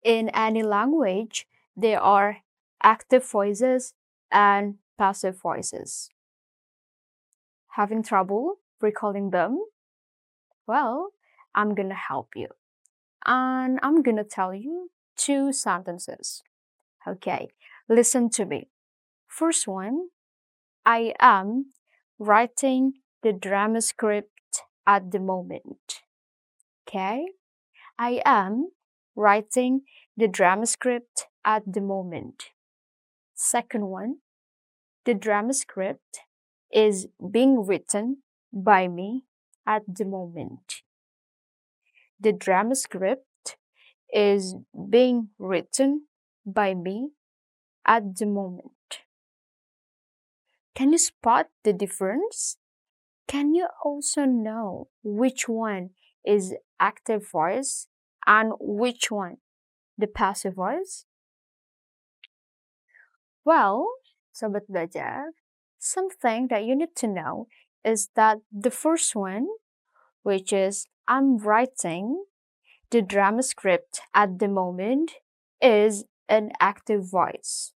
In any language, there are active voices and passive voices. Having trouble recalling them? Well, I'm gonna help you. And I'm gonna tell you two sentences. Okay, listen to me. First one, I am writing the drama script at the moment. Okay, I am writing the drama script at the moment. Second one, the drama script is being written by me at the moment. The drama script is being written by me at the moment. Can you spot the difference? Can you also know which one is active voice and which one the passive voice? Well, Sobat Belajar, something that you need to know is that the first one, which is I'm writing the drama script at the moment, is an active voice.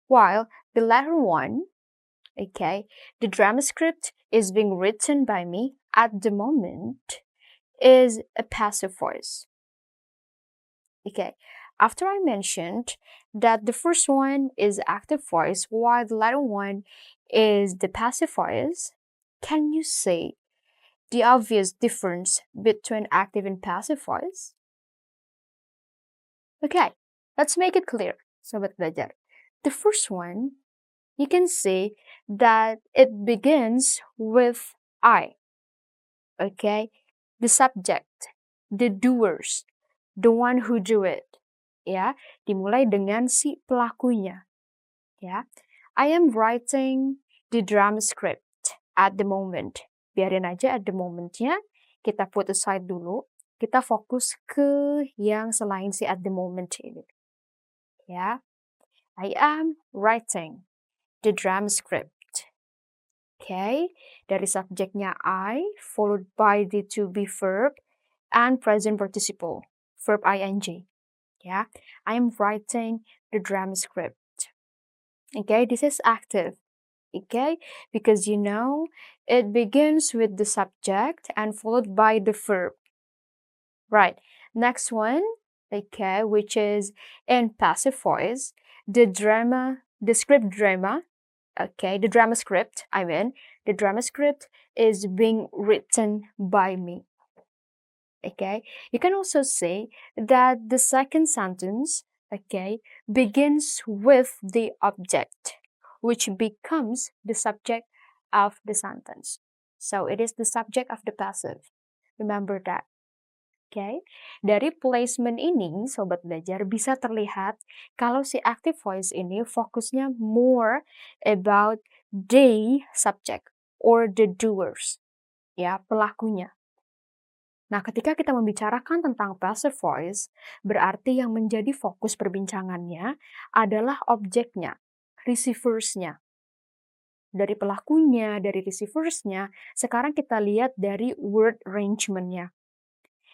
While the latter one, okay, the drama script is being written by me at the moment, is a passive voice. Okay, after I mentioned that the first one is active voice while the latter one is the passive voice, can you see the obvious difference between active and passive voice? Okay, let's make it clear, Sobat Belajar. The first one, you can see that it begins with I, okay? The subject, the doers, the one who do it, ya. Dimulai dengan si pelakunya, ya. I am writing the drama script at the moment. Biarin aja at the moment-nya, kita put aside dulu, kita fokus ke yang selain si at the moment ini. Ya, I am writing the drama script. Okay, dari subjeknya I, followed by the to be verb and present participle, verb ing. Yeah, I am writing the drama script. Okay, this is active. Okay, because you know it begins with the subject and followed by the verb. Right, next one, okay, which is in passive voice, the script drama, okay, the drama script, the drama script is being written by me. Okay, you can also say that the second sentence, okay, begins with the object, which becomes the subject of the sentence. So it is the subject of the passive. Remember that. Okay, dari placement ini, Sobat Belajar, bisa terlihat kalau si active voice ini fokusnya more about the subject or the doers, ya, pelakunya. Nah, ketika kita membicarakan tentang passive voice, berarti yang menjadi fokus perbincangannya adalah objeknya, receiversnya. Dari pelakunya, dari receiversnya, sekarang kita lihat dari word arrangement-nya.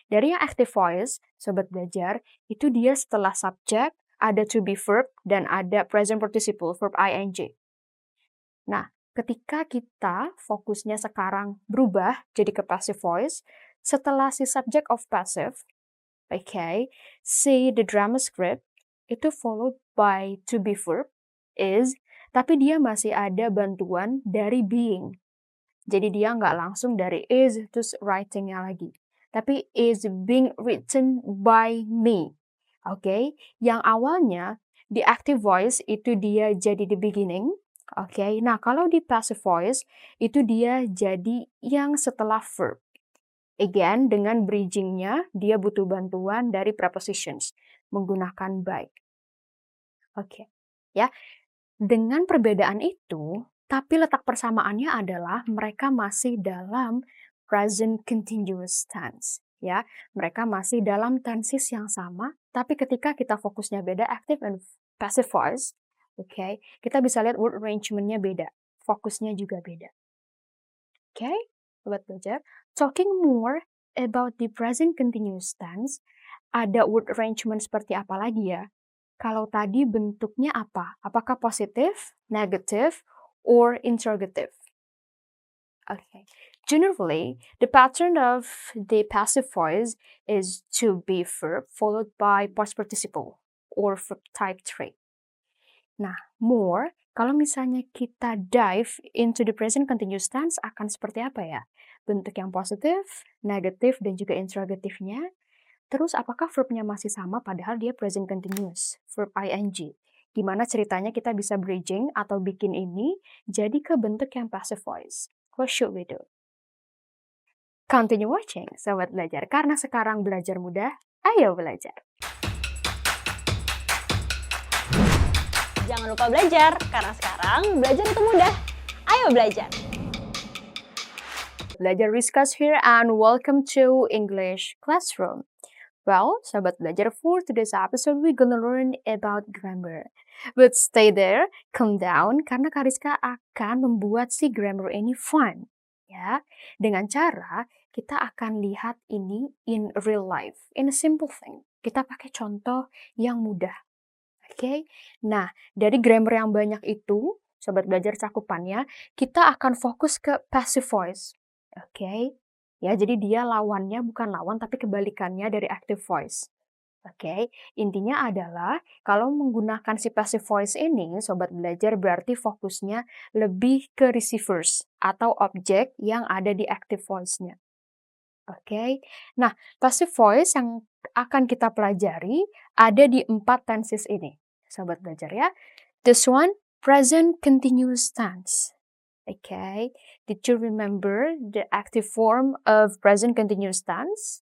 Dari yang active voice, Sobat Belajar, itu dia setelah subject, ada to be verb, dan ada present participle, verb ing. Nah, ketika kita fokusnya sekarang berubah jadi ke passive voice, setelah si subject of passive, okay, si the drama script, itu followed by to be verb, is, tapi dia masih ada bantuan dari being. Jadi dia nggak langsung dari is, terus writing-nya lagi. Tapi is being written by me. Oke, yang awalnya di active voice itu dia jadi the beginning. Oke, nah kalau di passive voice itu dia jadi yang setelah verb. Again, dengan bridging-nya dia butuh bantuan dari prepositions menggunakan by. Oke, ya. Dengan perbedaan itu, tapi letak persamaannya adalah mereka masih dalam present continuous tense. Ya, mereka masih dalam tenses yang sama, tapi ketika kita fokusnya beda, active and passive voice, okay, kita bisa lihat word arrangement-nya beda, fokusnya juga beda. Okay, Sobat Belajar, talking more about the present continuous tense, ada word arrangement seperti apa lagi ya? Kalau tadi bentuknya apa? Apakah positif, negative, or interrogative? Okay. Generally, the pattern of the passive voice is to be verb followed by past participle or verb type 3. Nah, more, kalau misalnya kita dive into the present continuous tense akan seperti apa ya? Bentuk yang positif, negatif, dan juga interrogatifnya. Terus apakah verbnya masih sama padahal dia present continuous, verb ing? Gimana ceritanya kita bisa bridging atau bikin ini jadi ke bentuk yang passive voice? What should we do? Continue watching, Sobat Belajar, karena sekarang belajar mudah, ayo belajar. Jangan lupa belajar, karena sekarang belajar itu mudah. Ayo belajar! Belajar Rizkas here and welcome to English Classroom. Well, Sobat Belajar, for today's episode, we're gonna learn about grammar. But stay there, calm down, karena Kariska akan membuat si grammar ini fun. Ya, dengan cara kita akan lihat ini in real life, in a simple thing. Kita pakai contoh yang mudah. Oke, nah dari grammar yang banyak itu, Sobat Belajar cakupannya, kita akan fokus ke passive voice. Oke, ya jadi dia lawannya bukan lawan tapi kebalikannya dari active voice. Oke, intinya adalah kalau menggunakan si passive voice ini, Sobat Belajar berarti fokusnya lebih ke receivers atau objek yang ada di active voice-nya. Oke, nah passive voice yang akan kita pelajari ada di 4 tenses ini. Sobat Belajar ya. This one, present continuous tense. Okay, did you remember the active form of present continuous tense?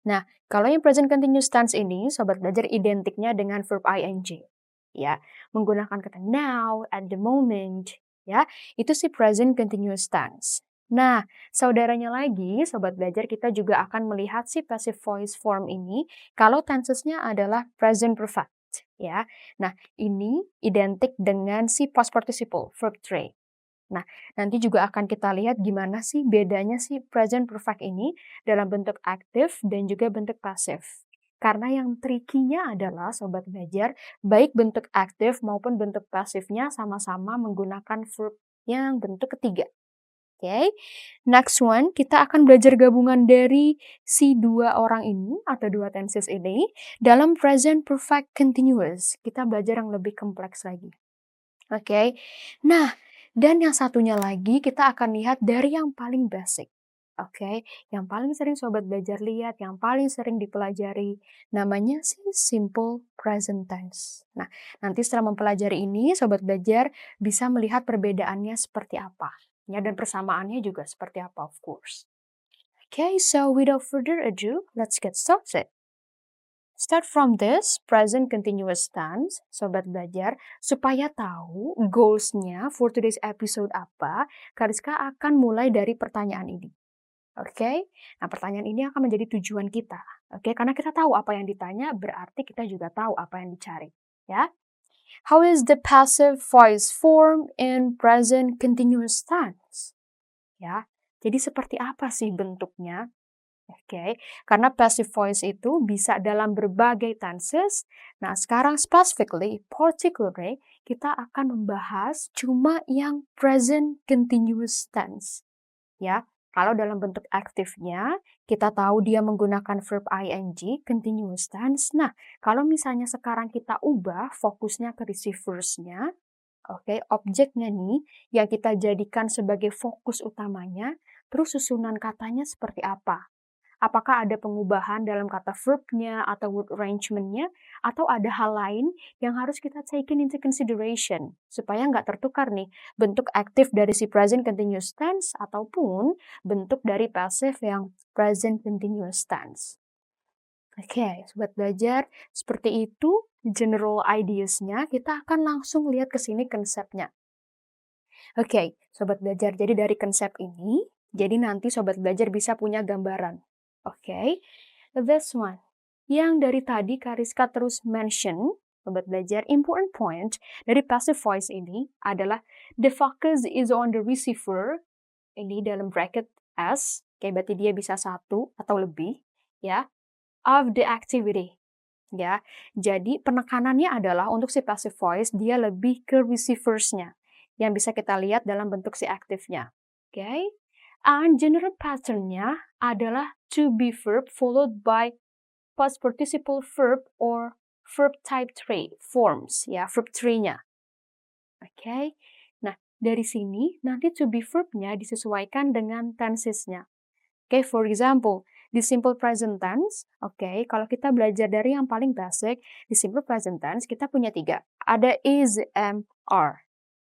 Nah, kalau yang present continuous tense ini, Sobat Belajar identiknya dengan verb ing. Ya, menggunakan kata now, at the moment, ya, itu si present continuous tense. Nah, saudaranya lagi, Sobat Belajar, kita juga akan melihat si passive voice form ini kalau tensesnya adalah present perfect, ya. Nah, ini identik dengan si past participle, verb 3. Nah, nanti juga akan kita lihat gimana sih bedanya si present perfect ini dalam bentuk aktif dan juga bentuk pasif. Karena yang tricky-nya adalah, Sobat Belajar, baik bentuk aktif maupun bentuk pasifnya sama-sama menggunakan verb yang bentuk ketiga. Oke, next one, kita akan belajar gabungan dari si dua orang ini atau dua tenses ini dalam present perfect continuous. Kita belajar yang lebih kompleks lagi. Oke, nah, dan yang satunya lagi kita akan lihat dari yang paling basic. Oke, yang paling sering Sobat Belajar lihat, yang paling sering dipelajari, namanya sih simple present tense. Nah, nanti setelah mempelajari ini, Sobat Belajar bisa melihat perbedaannya seperti apa. Ya, dan persamaannya juga seperti apa, of course. Okay, so without further ado, let's get started. Start from this present continuous tense, Sobat Belajar, supaya tahu goals-nya for today's episode apa, Kariska akan mulai dari pertanyaan ini. Oke, nah pertanyaan ini akan menjadi tujuan kita. Oke, karena kita tahu apa yang ditanya, berarti kita juga tahu apa yang dicari. Ya, how is the passive voice form in present continuous tense? Ya, jadi seperti apa sih bentuknya? Oke, karena passive voice itu bisa dalam berbagai tenses. Nah, sekarang particularly, kita akan membahas cuma yang present continuous tense. Ya, kalau dalam bentuk aktifnya, kita tahu dia menggunakan verb ing, continuous tense. Nah, kalau misalnya sekarang kita ubah fokusnya ke receiversnya, oke, objeknya nih, yang kita jadikan sebagai fokus utamanya, terus susunan katanya seperti apa? Apakah ada pengubahan dalam kata verbnya atau word arrangementnya, atau ada hal lain yang harus kita taken into consideration supaya nggak tertukar nih bentuk aktif dari si present continuous tense ataupun bentuk dari passive yang present continuous tense. Oke, Sobat Belajar, seperti itu general ideas-nya. Kita akan langsung lihat ke sini konsepnya. Oke, Sobat Belajar, jadi dari konsep ini, jadi nanti Sobat Belajar bisa punya gambaran. Oke, this one. Yang dari tadi Kariska terus mention, Sobat Belajar, important point dari passive voice ini adalah the focus is on the receiver, ini dalam bracket S, oke, berarti dia bisa satu atau lebih, ya. of the activity. Ya, jadi penekanannya adalah untuk si passive voice dia lebih ke receiversnya yang bisa kita lihat dalam bentuk si aktifnya. Okay? And general patternnya adalah to be verb followed by past participle verb or verb type 3 forms, ya, verb tree-nya. Okay? Nah, dari sini nanti to be verb-nya disesuaikan dengan tensesnya. Okay, for example, di simple present tense, okay, kalau kita belajar dari yang paling basic, di simple present tense kita punya 3. Ada is, am, are.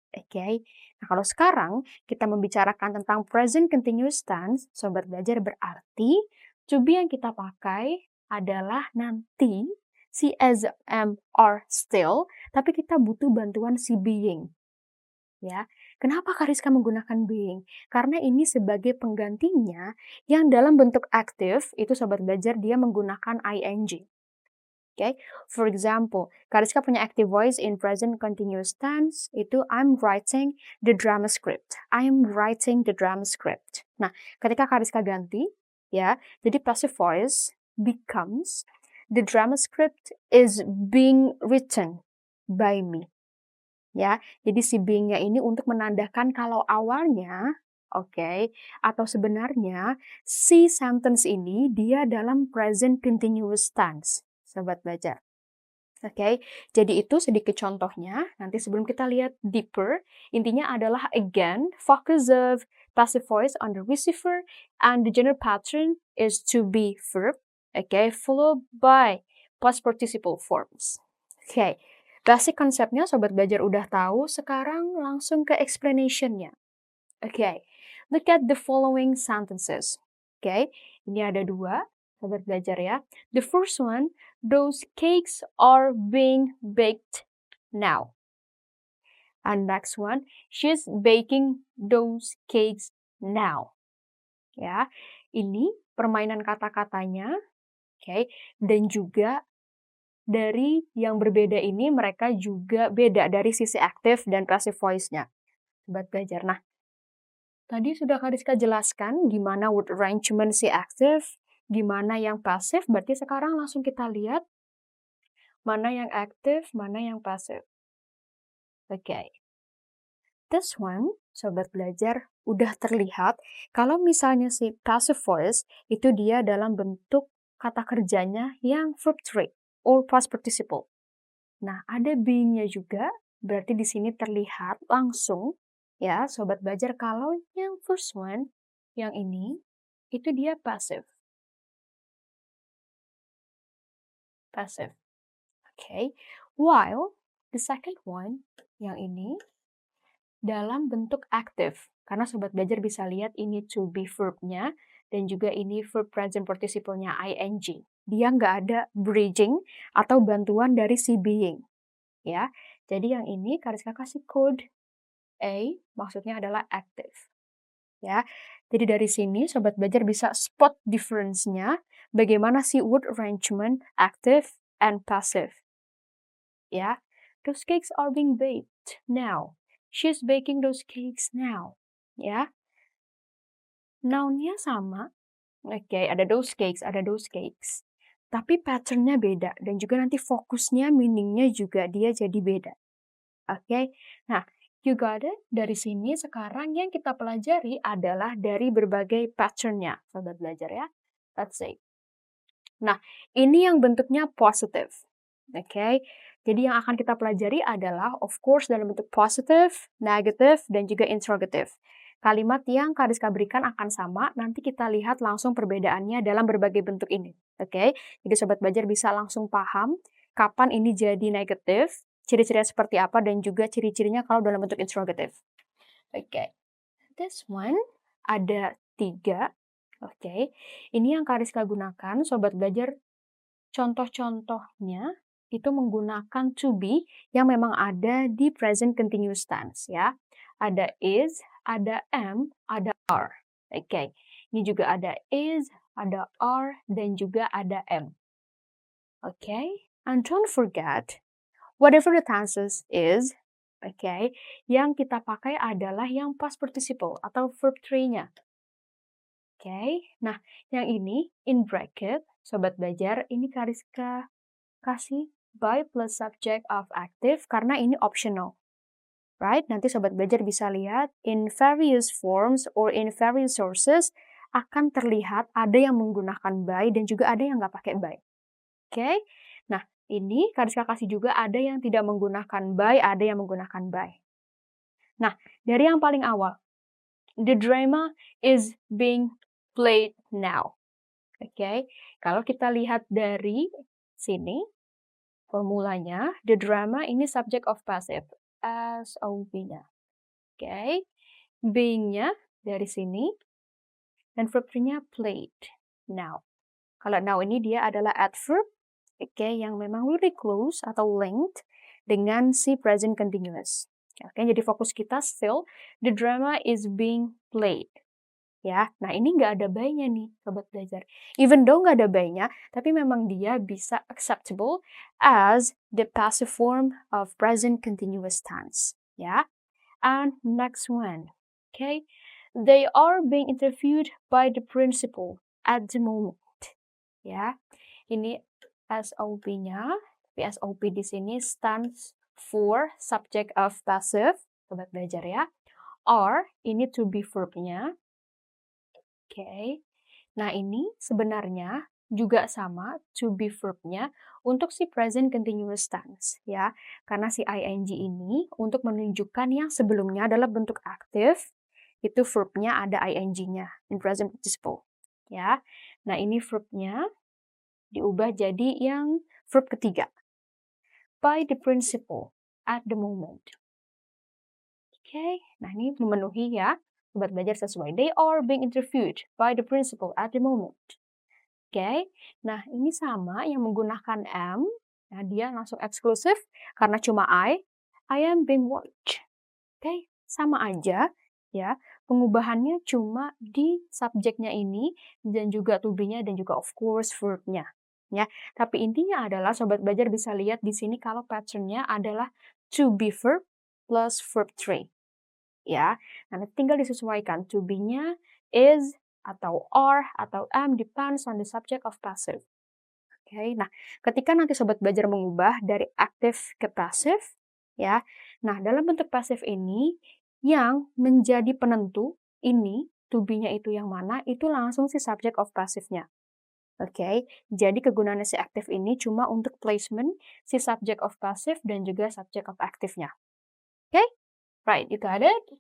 Okay. Nah, kalau sekarang kita membicarakan tentang present continuous tense, sobat belajar berarti to be yang kita pakai adalah nanti si as, am, are, still, tapi kita butuh bantuan si being. Ya, kenapa Kariska menggunakan being? Karena ini sebagai penggantinya yang dalam bentuk aktif, itu sobat belajar dia menggunakan ing. Okay? For example, Kariska punya active voice in present continuous tense, itu I'm writing the drama script. I'm writing the drama script. Nah, ketika Kariska ganti, ya, jadi passive voice becomes the drama script is being written by me. Ya, jadi si being-nya ini untuk menandakan kalau awalnya, okay, atau sebenarnya si sentence ini dia dalam present continuous tense, sobat belajar. Okay, jadi itu sedikit contohnya. Nanti sebelum kita lihat deeper, intinya adalah again, focus of passive voice on the receiver and the general pattern is to be verb, okay, followed by past participle forms. Okay. Basic konsepnya sobat belajar udah tahu, sekarang langsung ke explanation-nya. Okay, look at the following sentences. Okay, ini ada 2, sobat belajar ya. The first one, those cakes are being baked now. And next one, she's baking those cakes now. Ya, ini permainan kata-katanya, okay, dan juga dari yang berbeda ini mereka juga beda dari sisi aktif dan passive voice-nya. Sobat belajar. Nah, tadi sudah Kariska jelaskan gimana word arrangement si aktif, gimana yang pasif, berarti sekarang langsung kita lihat mana yang aktif, mana yang pasif. Okay. This one, sobat belajar, udah terlihat kalau misalnya si passive voice itu dia dalam bentuk kata kerjanya yang verb 3 or past participle. Nah, ada being-nya juga, berarti di sini terlihat langsung, ya, sobat belajar, kalau yang first one, yang ini, itu dia passive. Passive. Okay. While the second one, yang ini, dalam bentuk aktif. Karena sobat belajar bisa lihat ini to be verb-nya, dan juga ini verb present participle-nya ing. Dia nggak ada bridging atau bantuan dari si being. Ya, jadi yang ini Kariska kasih code A, maksudnya adalah active. Ya, jadi dari sini sobat belajar bisa spot difference-nya, bagaimana si word arrangement active and passive. Ya, those cakes are being baked now. She's baking those cakes now. Ya, noun-nya sama. Oke, ada those cakes, ada those cakes. Tapi pattern-nya beda, dan juga nanti fokusnya, meaning-nya juga dia jadi beda. Oke, nah, you got it? Dari sini sekarang yang kita pelajari adalah dari berbagai pattern-nya, sobat belajar ya. Let's say. Nah, ini yang bentuknya positive. Oke, jadi yang akan kita pelajari adalah, of course, dalam bentuk positive, negative, dan juga interrogative. Kalimat yang Kariska berikan akan sama, nanti kita lihat langsung perbedaannya dalam berbagai bentuk ini. Oke, jadi sobat belajar bisa langsung paham kapan ini jadi negatif, ciri-cirinya seperti apa, dan juga ciri-cirinya kalau dalam bentuk interrogative. Oke, this one ada 3. Oke, ini yang Kariska gunakan, sobat belajar, contoh-contohnya itu menggunakan to be yang memang ada di present continuous tense ya. Ada is, ada am, ada are. Oke, ini juga ada is, ada are, dan juga ada am. Oke, and don't forget, whatever the tenses is, oke, yang kita pakai adalah yang past participle atau verb 3-nya. Oke, nah yang ini in bracket Sobat Belajar, ini Kariska kasih by plus subject of active karena ini optional. Right? Nanti Sobat Belajar bisa lihat in various forms or in various sources akan terlihat ada yang menggunakan by dan juga ada yang nggak pakai by. Oke? Nah, ini Kariska kasih juga ada yang tidak menggunakan by, ada yang menggunakan by. Nah, dari yang paling awal, the drama is being played now. Oke? Kalau kita lihat dari sini, formulanya, the drama ini subject of passive. SOP-nya. Oke. Being-nya dari sini. Dan verb-nya played. Now. Kalau now ini dia adalah adverb. Oke, yang memang really close atau linked dengan si present continuous. Oke, jadi fokus kita still, the drama is being played. Ya, nah ini nggak ada by-nya nih, Sobat Belajar. Even though nggak ada by-nya, tapi memang dia bisa acceptable as the passive form of present continuous tense. Ya, and next one, okay, they are being interviewed by the principal at the moment. Ya, ini SOP-nya, SOP di sini stands for subject of passive, Sobat Belajar ya. Are, ini to be verb-nya. Oke. Nah, ini sebenarnya juga sama to be verb-nya untuk si present continuous tense ya. Karena si ing ini untuk menunjukkan yang sebelumnya adalah bentuk aktif, itu verb-nya ada ing-nya in present participle ya. Nah, ini verb-nya diubah jadi yang verb ketiga. By the principal at the moment. Oke. Nah, ini memenuhi ya. Sobat Belajar sesuai. They are being interviewed by the principal at the moment. Oke, nah ini sama yang menggunakan am. Nah, dia langsung eksklusif karena cuma I am being watched. Oke, sama aja ya. Pengubahannya cuma di subjeknya ini dan juga to be-nya dan juga of course verb-nya. Ya, tapi intinya adalah Sobat Belajar bisa lihat di sini kalau pattern-nya adalah to be verb plus verb 3. Ya, nanti tinggal disesuaikan to be-nya is atau are atau am depends on the subject of passive. Oke, nah ketika nanti Sobat Belajar mengubah dari aktif ke pasif, ya, nah dalam bentuk pasif ini yang menjadi penentu ini to be-nya itu yang mana itu langsung si subject of passive-nya. Oke, jadi kegunaannya si aktif ini cuma untuk placement si subject of passive dan juga subject of active-nya. Oke? Right, you got it?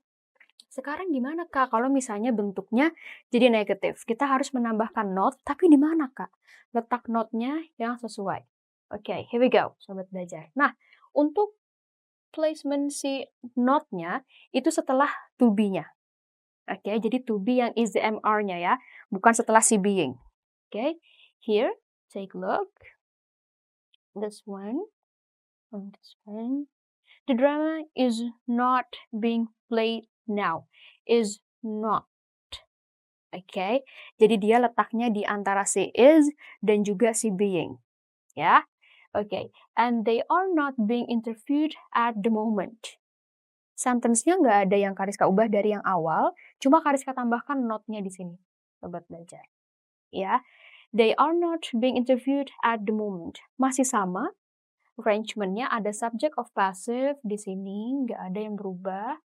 Sekarang gimana, Kak? Kalau misalnya bentuknya jadi negatif, kita harus menambahkan not, tapi di mana, Kak? Letak not-nya yang sesuai. Oke, here we go, Sobat Belajar. Nah, untuk placement si not-nya, itu setelah to be-nya. Oke, jadi to be yang is the MR-nya ya, bukan setelah si being. Oke, here, take a look. This one. This one. The drama is not being played now. Is not. Oke, jadi dia letaknya di antara si is dan juga si being. Ya, oke. And they are not being interviewed at the moment. Sentence-nya nggak ada yang Kariska ubah dari yang awal, cuma Kariska tambahkan not-nya di sini. Sobat Belajar. Ya, they are not being interviewed at the moment. Masih sama. Arrangement-nya ada subject of passive di sini, nggak ada yang berubah.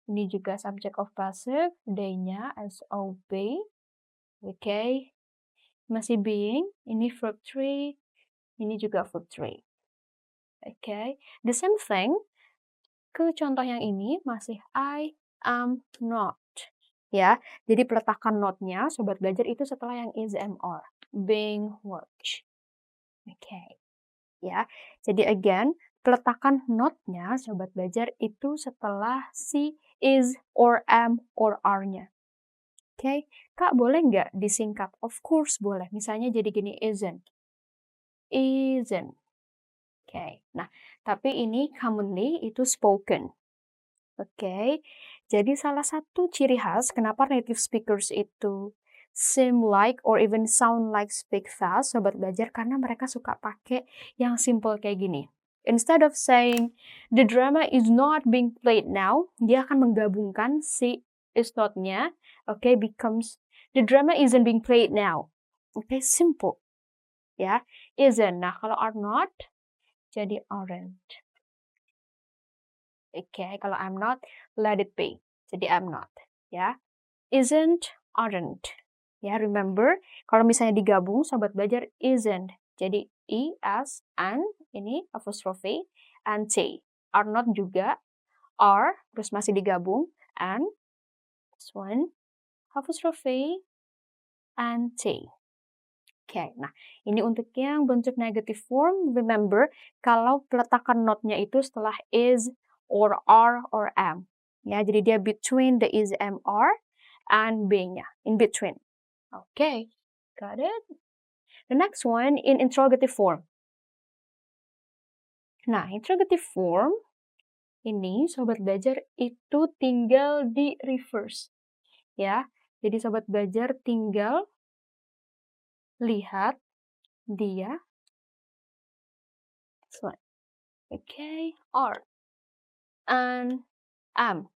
Ini juga subject of passive, they-nya SOP. Oke. Masih being, ini verb 3, ini juga verb 3. Oke. The same thing, ke contoh yang ini masih I am not. Ya, jadi peletakan not-nya, Sobat Belajar itu setelah yang is MR. Being watched. Oke. Ya, jadi again, peletakan not-nya Sobat Belajar itu setelah si is or am or are-nya. Oke, Kak boleh nggak disingkat? Of course boleh. Misalnya jadi gini, isn't. Isn't. Oke, nah tapi ini commonly itu spoken. Oke, jadi salah satu ciri khas kenapa native speakers itu seem like or even sound like speak fast, Sobat Belajar, karena mereka suka pakai yang simple kayak gini. Instead of saying, the drama is not being played now, dia akan menggabungkan si is not-nya, becomes, the drama isn't being played now. Simple. ya. Isn't. Nah, kalau are not jadi aren't. Oke, kalau I'm not, let it be. Jadi I'm not, ya. Isn't, aren't. Ya, remember, kalau misalnya digabung, sobat belajar isn't. Jadi is, and, ini apostrophe, and t. Are not juga, are, terus masih digabung, and, this one, apostrophe, and t. Oke, nah ini untuk yang bentuk negative form, remember, kalau peletakan not-nya itu setelah is, or are, or am. Ya, jadi dia between the is, am, are, and being-nya, in between. Okay, got it? The next one, in interrogative form. Nah, interrogative form, ini sobat belajar itu tinggal di reverse. Ya, jadi sobat belajar tinggal lihat dia, okay, are, and am.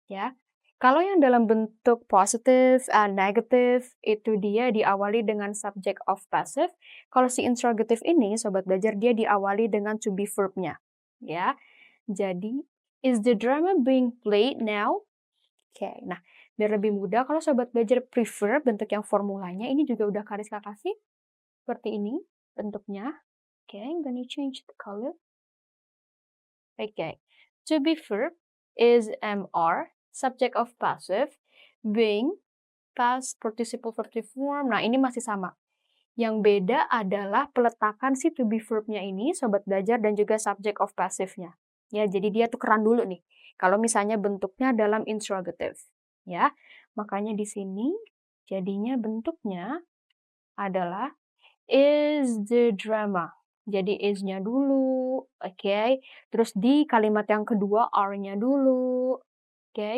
Ya, kalau yang dalam bentuk positive and negative itu dia diawali dengan subject of passive. Kalau si interrogative ini, sobat belajar, dia diawali dengan to be verb-nya. Ya, jadi is the drama being played now? Oke, nah biar lebih mudah, kalau sobat belajar prefer bentuk yang formulanya, ini juga udah Kariska kasih seperti ini bentuknya. Oke, I'm gonna change the color. Oke, to be verb is MR, subject of passive, being, past participle verb form. Nah, ini masih sama. Yang beda adalah peletakan si to be verb-nya ini, sobat belajar, dan juga subject of passive-nya. Ya, jadi dia tukeran dulu nih. Kalau misalnya bentuknya dalam interrogative. Ya, makanya di sini jadinya bentuknya adalah is the drama. Jadi is-nya dulu, oke. Terus di kalimat yang kedua are-nya dulu, oke.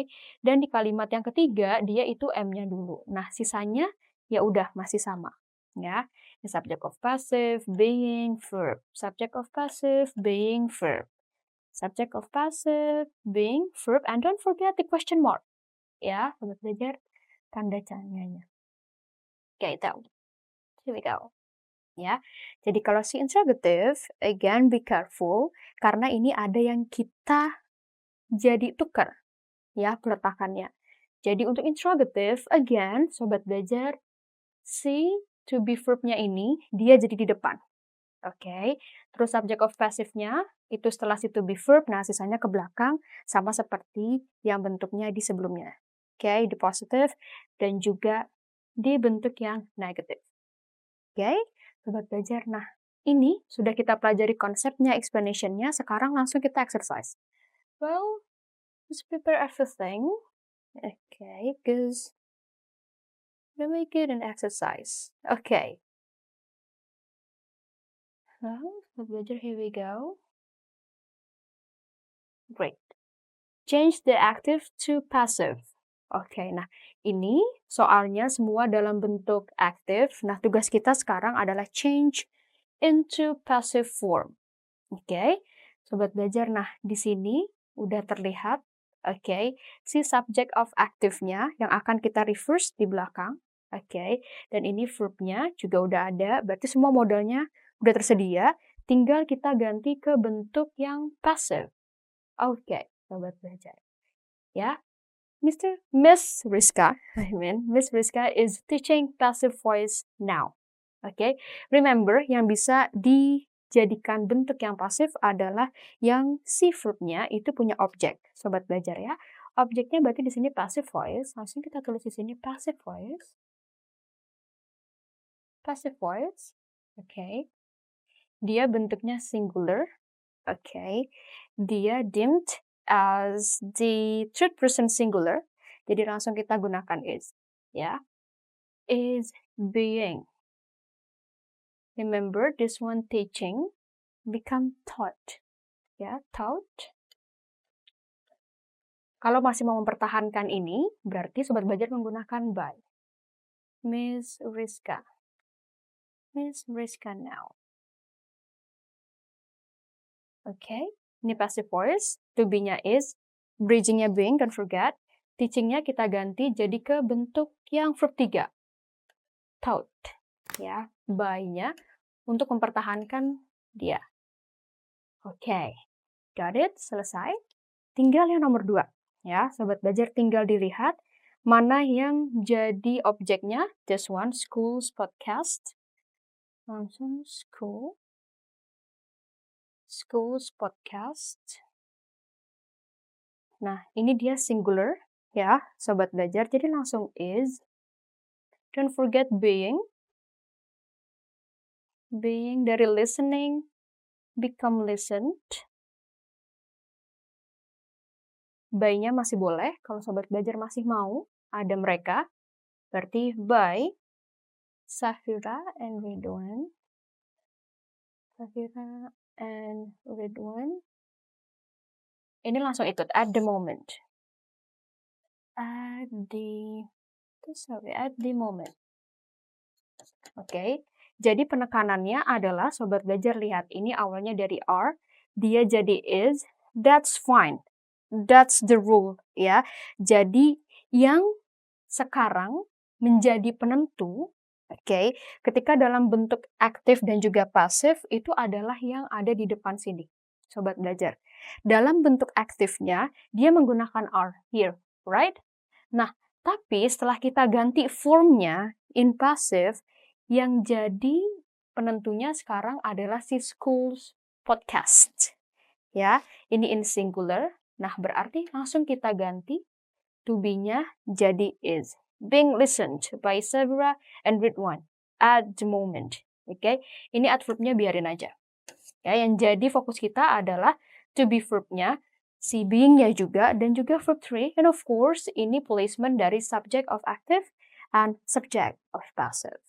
Dan di kalimat yang ketiga dia itu am-nya dulu. Nah, sisanya ya udah masih sama, ya. The subject of passive, being, verb. Subject of passive, being, verb. Subject of passive, being, verb, and don't forget the question mark. Ya, sobat belajar, tanda tanyanya. Oke, itu. Here we go. Ya, jadi kalau si interrogative, again be careful, karena ini ada yang kita jadi tukar, ya, peletakannya. Jadi untuk interrogative, again, sobat belajar, si to be verb-nya ini, dia jadi di depan. Oke, terus subject of passive-nya, itu setelah si to be verb, nah sisanya ke belakang, sama seperti yang bentuknya di sebelumnya. Oke, di positive, dan juga di bentuk yang negative. Oke, sobat belajar. Nah, ini sudah kita pelajari konsepnya, explanation-nya. Sekarang langsung kita exercise. Well, let's prepare everything. Okay, because we make it an exercise. Okay. Well, sobat belajar, here we go. Great. Change the active to passive. Oke, nah ini soalnya semua dalam bentuk active. Nah, tugas kita sekarang adalah change into passive form. Oke, sobat belajar. Nah, di sini udah terlihat, oke, si subject of active-nya yang akan kita reverse di belakang. Oke, dan ini verb-nya juga udah ada. Berarti semua modalnya udah tersedia. Tinggal kita ganti ke bentuk yang passive. Oke, sobat belajar. Ya, Miss Rizka is teaching passive voice now. Oke, remember yang bisa dijadikan bentuk yang pasif adalah yang si verb-nya itu punya objek. Sobat belajar ya. Objeknya berarti di sini passive voice. Langsung kita tulis di sini passive voice. Passive voice. Oke. Dia bentuknya singular. Oke. Dia deemed as the third person singular. Jadi langsung kita gunakan is. Ya. Is being. Remember this one teaching become taught. Ya, taught. Kalau masih mau mempertahankan ini, berarti sobat belajar menggunakan by. Miss Rizka. Miss Rizka now. Oke, ini passive voice. To be-nya is, bridging-nya being, don't forget. Teaching-nya kita ganti jadi ke bentuk yang verb 3. Taught. Ya, by-nya untuk mempertahankan dia. Oke, got it? Selesai. Tinggal yang nomor 2. Ya, Sobat Belajar tinggal dilihat mana yang jadi objeknya. This one, school's podcast. Langsung school's podcast. Nah, ini dia singular ya, Sobat Belajar. Jadi langsung is. Don't forget being. Being dari listening, become listened. By-nya masih boleh, kalau Sobat Belajar masih mau, ada mereka. Berarti by Safira and Ridwan. Safira and Ridwan. Ini langsung ikut, at the moment. At the moment. Oke, jadi penekanannya adalah, Sobat Belajar lihat, ini awalnya dari are, dia jadi is, that's fine. That's the rule, ya. Jadi, yang sekarang menjadi penentu, ketika dalam bentuk aktif dan juga pasif, itu adalah yang ada di depan sini, Sobat Belajar. Dalam bentuk aktifnya, dia menggunakan are, here, right? Nah, tapi setelah kita ganti formnya in passive, yang jadi penentunya sekarang adalah si school's podcast. Ya, ini in singular. Nah, berarti langsung kita ganti to be-nya jadi is. Being listened by Safira and Ridwan at the moment. Ini adverb-nya biarin aja. Ya, yang jadi fokus kita adalah to be verb-nya, si being-nya juga, dan juga verb 3. And of course, ini placement dari subject of active and subject of passive.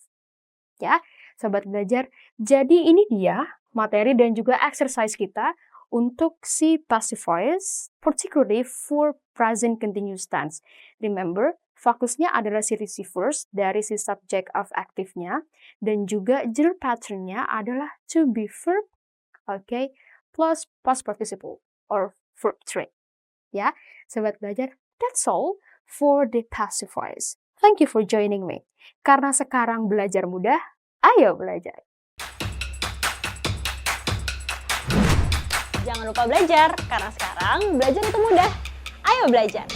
Ya, Sobat Belajar. Jadi ini dia materi dan juga exercise kita untuk si passive voice, particularly for present continuous tense. Remember, fokusnya adalah si receivers dari si subject of active-nya, dan juga general pattern-nya adalah to be verb, plus past participle or verb 3. Ya, Sobat Belajar, that's all for the passive voice. Thank you for joining me. Karena sekarang belajar mudah, ayo belajar. Jangan lupa belajar, karena sekarang belajar itu mudah. Ayo belajar!